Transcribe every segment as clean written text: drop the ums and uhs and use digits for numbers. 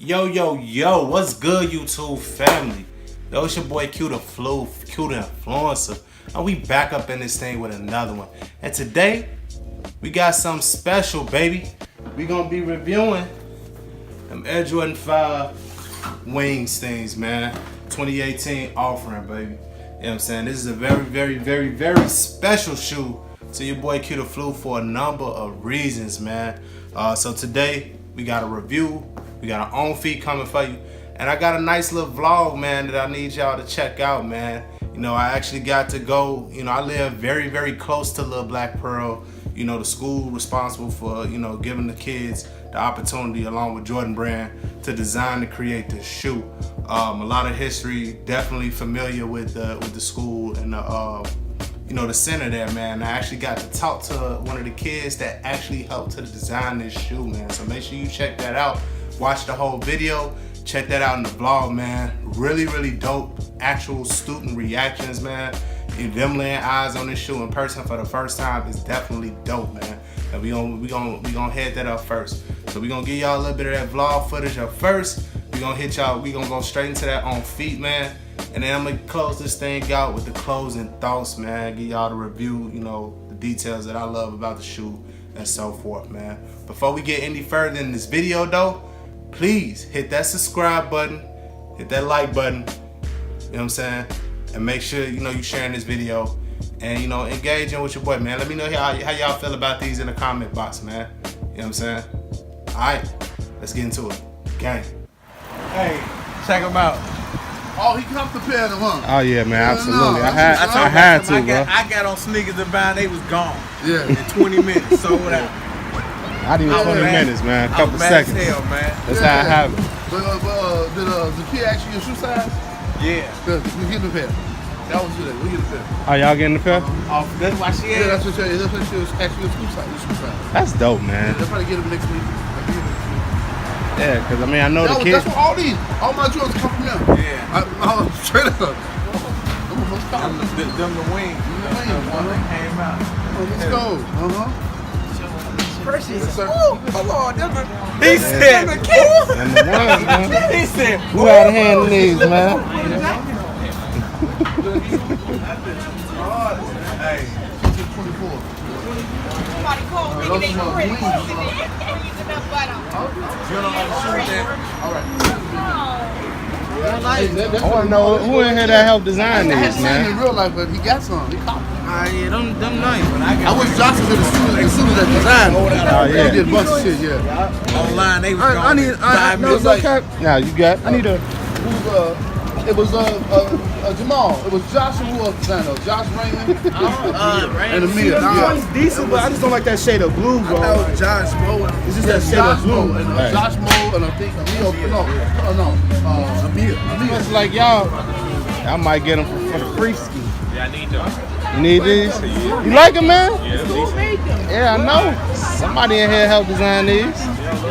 Yo, what's good, YouTube family? Yo, it's your boy Q the Flu, Q the Influencer. And we back up in this thing with another one. And today, we got something special, baby. We gonna be reviewing them Air Jordan 5 Wings things, man. 2018 offering, baby. You know what I'm saying? This is a very special shoe to your boy Q the Flu for a number of reasons, man. So today, we got a review. We got our own feed coming for you. And I got a nice little vlog, man, that I need y'all to check out, man. You know, I actually got to go, you know, I live very close to Little Black Pearl. You know, the school responsible for, you know, giving the kids the opportunity along with Jordan Brand to design and create this shoe. A lot of history, definitely familiar with the school and the, you know, the center there, man. I actually got to talk to one of the kids that actually helped to design this shoe, man. So make sure you check that out. Watch the whole video. Check that out in the vlog, man. Really dope actual student reactions, man. And them laying eyes on this shoe in person for the first time is definitely dope, man. And we gonna head that up first. So we gonna give y'all a little bit of that vlog footage up first. We gonna hit y'all. We gonna go straight into that on feet, man. And then I'm gonna close this thing out with the closing thoughts, man. Give y'all the review, you know, the details that I love about the shoe and so forth, man. Before we get any further in this video, though, please hit that subscribe button, hit that like button, you know what I'm saying? And make sure, you know, you sharing this video and, you know, engaging with your boy, man. Let me know how y'all feel about these in the comment box, man. You know what I'm saying? All right, let's get into it. Gang. Hey, check him out. Oh, he come prepared to one. Oh yeah, man, absolutely. I had I got on sneakers and bound, they was gone. Yeah. In 20 minutes, sold out. Not even 20 minutes, man. A couple seconds. Hell, man. That's how I have it. But did the kid ask you your shoe size? Yeah. We get the pair. That was good. We get the pair. Oh, y'all getting the pair? That's why she Yeah, asked. that's what she was asking your shoe size. That's dope, man. They'll probably get them next week. Yeah, because I mean, I know the kids. That's what all my jewels come from them. Yeah. I straight up. Them the wings. They came out. Let's go. Precious. sir. Hold on. He said, And the ones, man. he said, Who had a hand in these, man? Hey. 24. Somebody called thinking they pretty. Using that butter. You don't like to shoot that? All right. I want to know who in here that helped design I these, seen him man. in real life, but he got some. He caught. Yeah, them nice. But I wish Johnson did the student that designed. Oh, yeah. He did a bunch of shit, yeah. Online, they was I gone. need. 5 minutes. Like, Now you got. I need a. it was Jamal. It was Josh who was designer. Josh Raymond and Amir. It's decent, but I just don't like that shade of blue, bro. No, Josh Moe. It's just that shade of blue. And Josh Moe and I think Amir. It's like y'all might get them for the free ski. Yeah, I need them. You need these? You like them, man? Yeah, Yeah, I know. Somebody in here helped design these.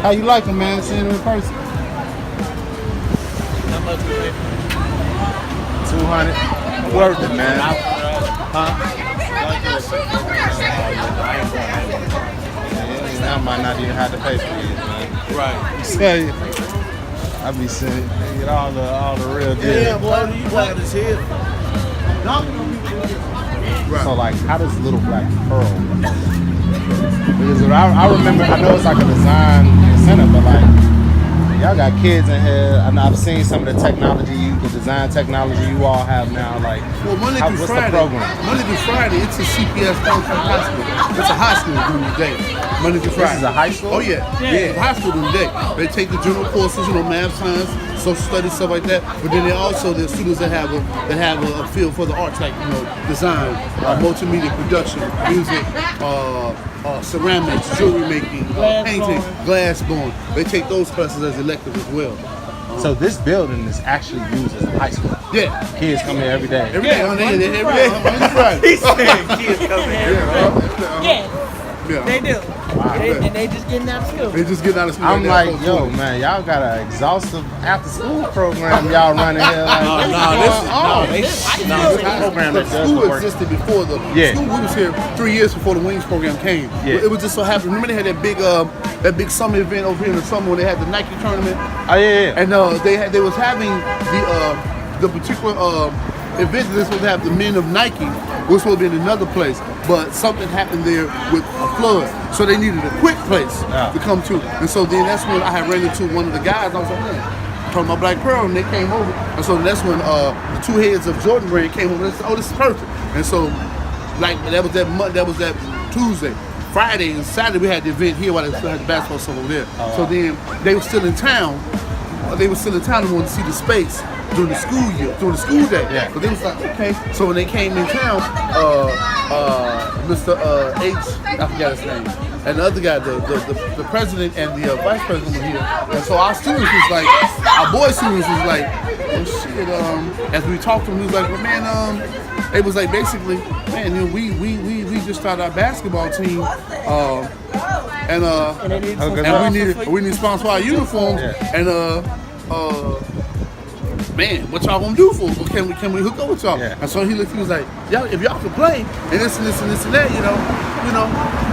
How you like them, man? Seeing them in person. How much is it? 200. Worth it, man. I might not even have to pay for these, man. Right. Say, I be saying, get all the real deal. Yeah, boy, you black as hell. So like, how does Little Black Pearl? Because I remember, I know it's like a design center, but like, y'all got kids in here. I know I've seen some of the technology, the design technology you all have now. Like, Well, Monday through what's Friday. the program? Monday through Friday, it's a CPS Downtown High School. It's a high school during the day. Monday through Friday. This is a high school? Oh yeah, yeah. High school during the day. They take the general courses, you know, math, science, social studies, stuff like that. But then they also there's students that have a feel for the arts, like design, multimedia production, music, ceramics, jewelry making, painting, glass blowing. They take those classes as electives as well. So this building is actually used as a high school. Yeah. Kids come here every day. Every day, every day. He said kids come here. Yeah, they do. And they just getting out of school. They just getting out of school. I'm right like, now, yo, man, y'all got an exhaustive after-school program y'all running here. Like, the school existed before the school. We was here 3 years before the Wings program came. Yeah. It was just so happened. Remember they had that big summer event over here in the summer when they had the Nike tournament. Oh yeah. And they was having the particular event that was supposed to have the men of Nike was supposed to be in another place, but something happened there with a flood, so they needed a quick place to come to. And so then that's when I had ran into one of the guys. I was like, man, from my Black Pearl, and they came over. And so that's when the two heads of Jordan brand came over. And they said, oh, this is perfect. And so like that was that Tuesday. Friday and Saturday we had the event here while they still had the basketball stuff over there. So then they were still in town. They were still in town and wanted to see the space during the school year, during the school day. Yeah. But they was like, okay. So when they came in town, Mr. H, I forgot his name, and the other guy, the president and the vice president were here. And so our students was like, our boy students was like, oh shit. As we talked to them, he was like, well, man, it was like basically, man, you know, we just started our basketball team, and we need to sponsor our uniforms, and man, what y'all gonna do for us? Can we hook up with y'all? Yeah. And so he was like, y'all, if y'all can play and this and this and this and that, you know,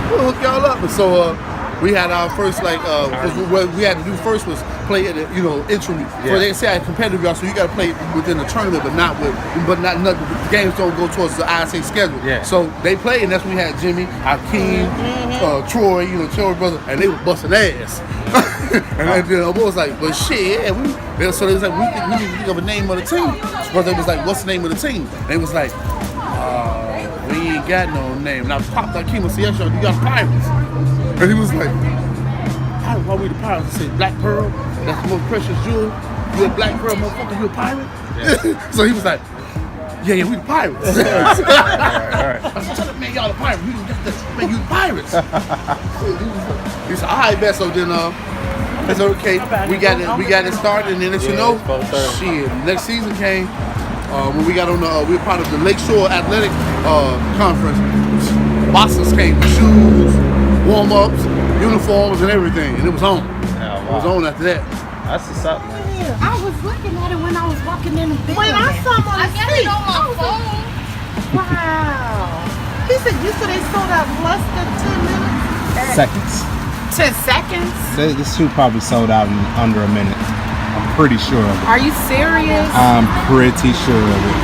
we'll hook y'all up. And so we had our first what we had to do first was play at the interim. So they say competitive, y'all, so you got to play within the tournament, but not the games don't go towards the ISA schedule. Yeah. So they played, and that's when we had Jimmy, Hakeem, Troy, Troy brother, and they were busting ass. And then the boy was like, well, shit, so they was like, we need to think of a name of the team. So they was like, what's the name of the team? And they was like, we ain't got no name. And I popped Hakeem and said, yes, you got Pirates. And he was like, why we the Pirates? I said, Black Pearl, that's the most precious jewel. You're a Black Pearl, motherfucker, you're a pirate? Yeah. So he was like, yeah, we the Pirates. All right. I said, tell him, man, y'all the Pirates. Man, you the Pirates. He said, all right, bet. So then, I said, okay, we got it started, and then shit, next season came, when we got on we were part of the Lakeshore Athletic Conference. Boxers came with shoes, warm-ups, uniforms, and everything, and it was on. Yeah, wow. It was on after that. That's what's up, man. I was looking at it when I was walking in the building. Wait, I saw him on the street. on my phone. Wow. He said you said they sold out less than 10 minutes. Seconds. 10 seconds? This shoe probably sold out in under a minute. I'm pretty sure of it. Are you serious? I'm pretty sure of it.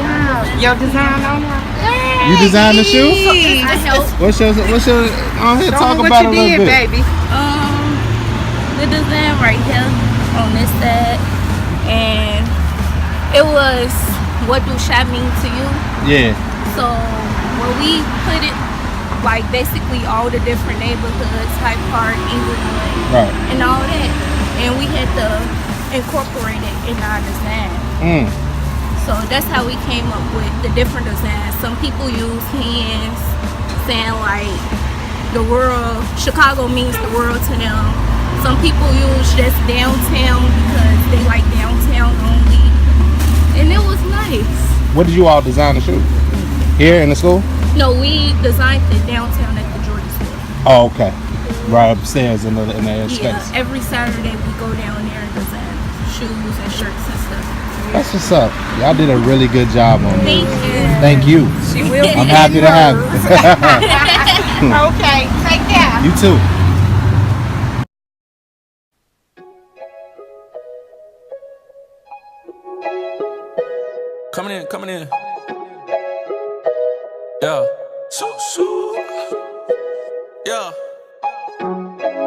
Wow. Your design on there? You designed the shoe? I helped. What's your? Go ahead, talk what about it you a little did, bit. baby. The design right here on this side, and it was what do shop mean to you? Yeah. So when we put it, like basically all the different neighborhoods, Hyde Park, Inglewood, Right. and all that, and we had to incorporate it in our design. So that's how we came up with the different designs. Some people use hands, saying like the world, Chicago means the world to them. Some people use just downtown because they like downtown only. And it was nice. What did you all design the shoe? Here in the school? No, we designed the downtown at the Jordan store. Oh, okay. Right upstairs in the space. Yeah, every Saturday we go down there and design shoes and shirts and stuff. That's what's up. Y'all did a really good job on this. Thank you. Thank you. She will be I'm happy to have you. Okay, take care. You too. Coming in. Yeah. Yeah.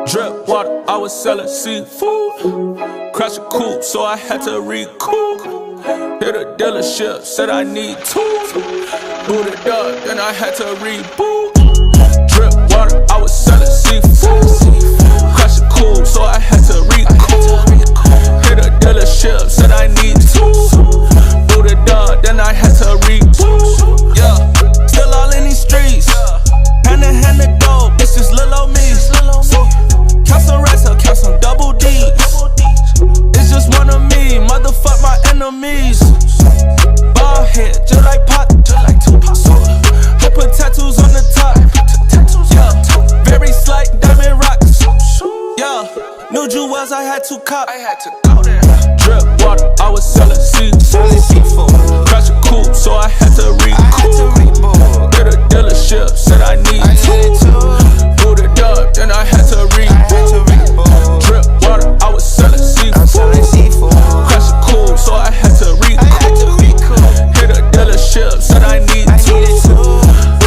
Drip water, I was selling seafood. Crash a coupe, so I had to recoup. Hit a dealership, said I need tools. Booted up, then I had to reboot. Drip water, I was selling seafood. Crash a coupe, so I had to recoup. Hit a dealership, said I need tools. Booted up, then I had to reboot. Yeah, still all in these streets. Hand in hand the dope, it's just little old me. Count some racks, I'll count some double D's. It's just one of me, motherfuck my enemies. Ball head, just like Pop. I put tattoos on the top. Yeah, very had to cop. I had to go there. Drip water, I was selling seafood. Crash a coupe, so I had to recoup. Did a dealership, said I need two. Booted up, then I had to reboot. Drip water, I was selling seafood. Crash a coupe, so I had to recoup. Hit a dealership, said I need two.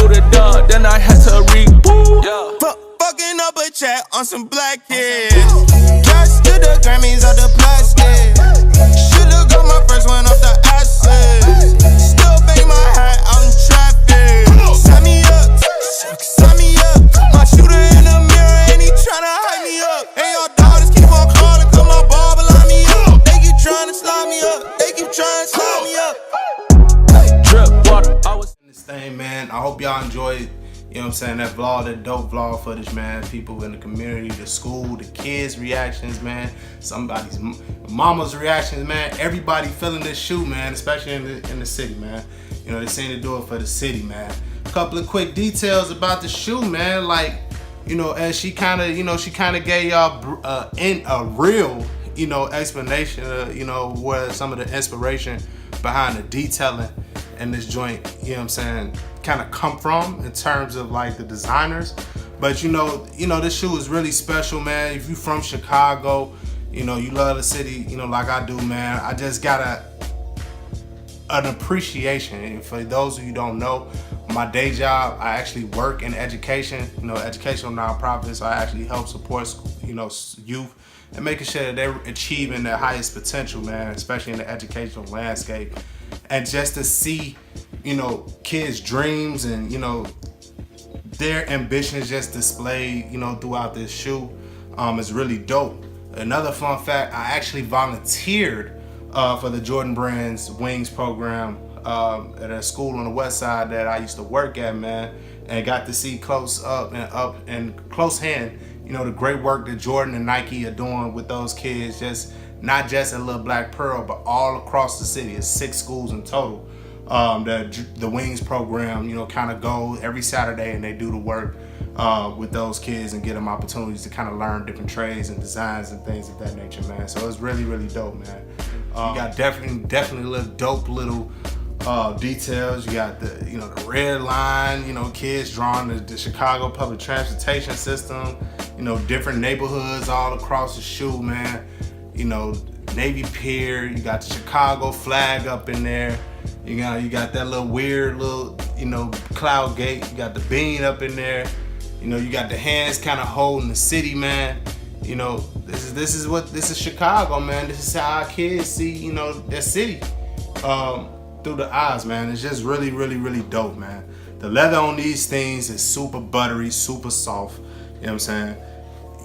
Booted up, then I had to reboot. Fucking up a chat on some black kids. Just to the Grammys of the plastic. Should've got my first one off the acid. Still bang my hat out in traffic. Sign me up, sign me up. My shooter in the mirror and he tryna hype me up. And your daughters keep on calling, cause my barber line me up. They keep trying to slide me up. They keep trying to slide me up. Drip water, I was this thing, man. I hope y'all enjoyed. You know what I'm saying? That vlog, that dope vlog footage, man. People in the community, the school, the kids' reactions, man. Somebody's mama's reactions, man. Everybody feeling this shoe, man, especially in the city, man. You know, they seem to do it for the city, man. A couple of quick details about the shoe, man. Like, you know, as she kind of gave y'all a real, you know, explanation of, you know, where some of the inspiration behind the detailing in this joint, you know what I'm saying, kind of come from in terms of like the designers. But you know this shoe is really special, man. If you from Chicago, you know, you love the city, you know, like I do, man. I just got an appreciation. And for those of you who don't know, my day job, I actually work in education, you know, educational nonprofits. So I actually help support, you know, youth and making sure that they're achieving their highest potential, man, especially in the educational landscape. And just to see, you know, kids' dreams and, you know, their ambitions just displayed, you know, throughout this shoe is really dope. Another fun fact, I actually volunteered for the Jordan Brand's Wings program at a school on the west side that I used to work at, man, and got to see close and close hand, you know, the great work that Jordan and Nike are doing with those kids, just not just in Little Black Pearl, but all across the city. It's 6 schools in total. The Wings program, you know, kind of go every Saturday and they do the work with those kids and get them opportunities to kind of learn different trades and designs and things of that nature, man. So it's really, really dope, man. You got definitely little dope little details. You got the, you know, the red line, you know, kids drawing the Chicago public transportation system, you know, different neighborhoods all across the shoe, man. You know, Navy Pier, you got the Chicago flag up in there. You got that little weird little, you know, cloud gate. You got the bean up in there. You know, you got the hands kind of holding the city, man. You know, this is Chicago, man. This is how our kids see, you know, their city through the eyes, man. It's just really, really, really dope, man. The leather on these things is super buttery, super soft. You know what I'm saying?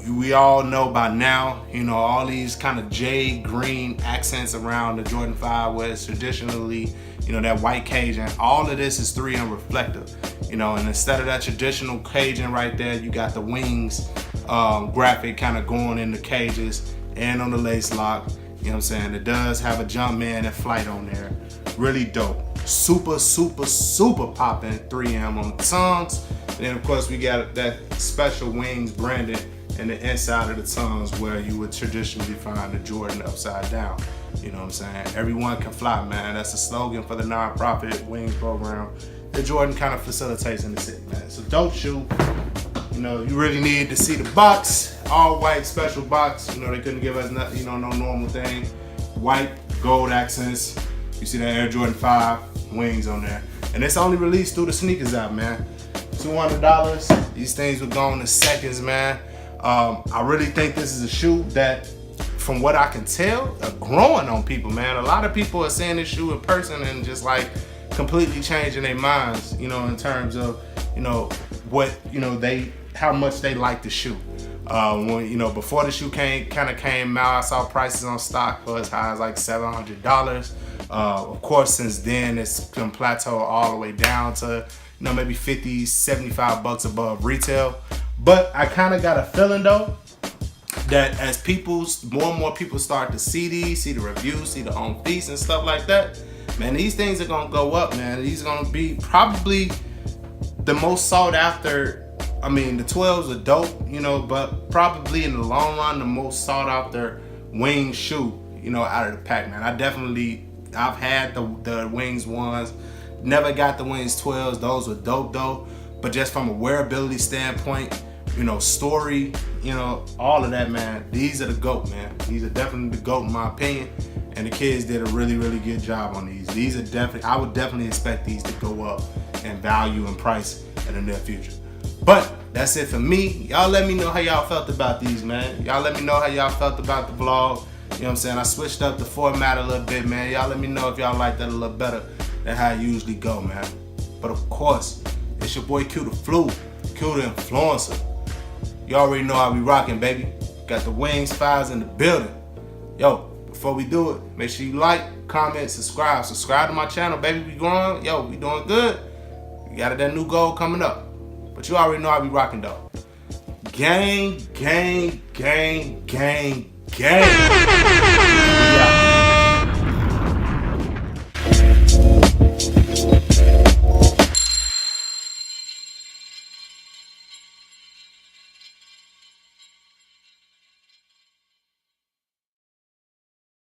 We all know by now, you know, all these kind of jade green accents around the Jordan 5, where it's traditionally, you know, that white Cajun. All of this is 3M reflective, you know, and instead of that traditional Cajun right there, you got the Wings graphic kind of going in the cages and on the lace lock. You know what I'm saying? It does have a Jumpman and flight on there. Really dope. Super, super, super popping 3M on the tongues. And then of course we got that special Wings branded in the inside of the tongues where you would traditionally find the Jordan upside down. You know what I'm saying? Everyone can fly, man. That's the slogan for the nonprofit Wings program that Jordan kind of facilitates in the city, man. It's a dope shoe. You know, you really need to see the box. All white special box. You know, they couldn't give us nothing, you know, no normal thing. White, gold accents. You see that Air Jordan 5 Wings on there. And it's only released through the sneakers app, man. $200. These things will go in seconds, man. I really think this is a shoe that, from what I can tell, are growing on people, man. A lot of people are seeing this shoe in person and just like completely changing their minds, you know, in terms of, you know, what, you know, how much they like the shoe. When, you know, before the shoe came out, I saw prices on stock for as high as like $700. Of course, since then it's been plateaued all the way down to, you know, maybe 50, 75 bucks above retail. But I kind of got a feeling though that as more and more people start to see these, see the reviews, see the on feast and stuff like that, man, these things are gonna go up, man. These are gonna be probably the most sought after. I mean, the 12s are dope, you know, but probably in the long run, the most sought after wing shoe, you know, out of the pack, man. I've had the Wings 1s, never got the Wings 12s. Those were dope though. But just from a wearability standpoint, you know, story, you know, all of that, man, these are the GOAT, man. These are definitely the GOAT in my opinion. And the kids did a really, really good job on these. These are definitely, I would definitely expect these to go up in value and price in the near future. But that's it for me. Y'all let me know how y'all felt about these, man. Y'all let me know how y'all felt about the vlog. You know what I'm saying? I switched up the format a little bit, man. Y'all let me know if y'all like that a little better than how I usually go, man. But of course, it's your boy Q the Flu, Q the Influencer. You already know how we rocking, baby. Got the Wings Files in the building. Yo, before we do it, make sure you like, comment, subscribe. Subscribe to my channel, baby. We growing. Yo, we doing good. We got that new goal coming up. But you already know how we rocking, though. Gang, gang, gang, gang, gang.